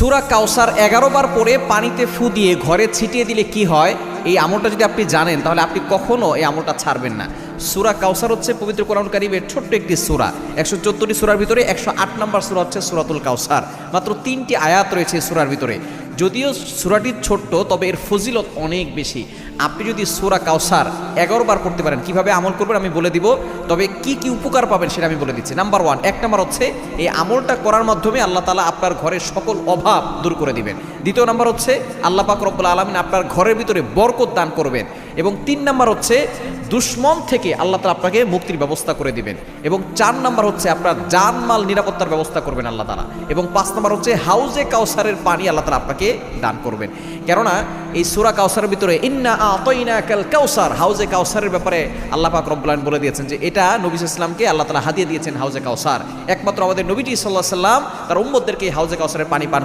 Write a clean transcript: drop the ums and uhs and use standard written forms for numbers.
সূরা কাউসার 11 বার পরে পানিতে ফু দিয়ে ঘরে ছিটিয়ে দিলে কি হয়, এই আমলটা যদি আপনি জানেন তাহলে আপনি কখনো এই আমলটা ছাড়বেন না। সূরা কাউসার হচ্ছে পবিত্র কোরআন কারীমের ছোট্ট একটি সূরা। 114টি সূরার ভিতরে 108 নম্বর সূরা হচ্ছে সূরাতুল কাউসার। মাত্র 3টি আয়াত রয়েছে এই সূরার ভিতরে। যদিও সূরাটি ছোট্ট, তবে এর ফজিলত অনেক বেশি। আপনি যদি সূরা কাউসার 11 বার পড়তে পারেন, কিভাবে আমল করবেন আমি বলে দিব, তবে কি কি উপকার পাবেন সেটা আমি বলে দিচ্ছি। নাম্বার 1, 1 নাম্বার হচ্ছে এই আমলটা করার মাধ্যমে আল্লাহ তাআলা আপনার ঘরের সকল অভাব দূর করে দিবেন। দ্বিতীয় নাম্বার হচ্ছে আল্লাহ পাক রব্বুল আলামিন আপনার ঘরের ভিতরে বরকত দান করবেন। এবং 3 নাম্বার হচ্ছে দুশমন থেকে আল্লাহ তাআলা আপনাকে মুক্তির ব্যবস্থা করে দিবেন। এবং 4 নাম্বার হচ্ছে আপনার জানমাল নিরাপত্তার ব্যবস্থা করবেন আল্লাহ তাআলা। এবং 5 নাম্বার হচ্ছে হাউজে কাউসারের পানি আল্লাহ তাআলা আপনাকে দান করবেন। কেননা এই সূরা কাউসারের ভিতরে ইন্না আতাইনাকাল কাউসার, হাউজে কাউসারের ব্যাপারে আল্লাহ পাক রব্বুল আলামিন বলে দিয়েছেন যে এটা নবী সাল্লাল্লাহু আলাইহি ওয়াসাল্লামকে আল্লাহ তাআলা হাদিয়া দিয়েছেন হাউজে কাউসার। একমাত্র আমাদের নবীজি সাল্লাল্লাহু আলাইহি ওয়াসাল্লাম তার উম্মতদেরকে হাউজে কাউসারের পানি পান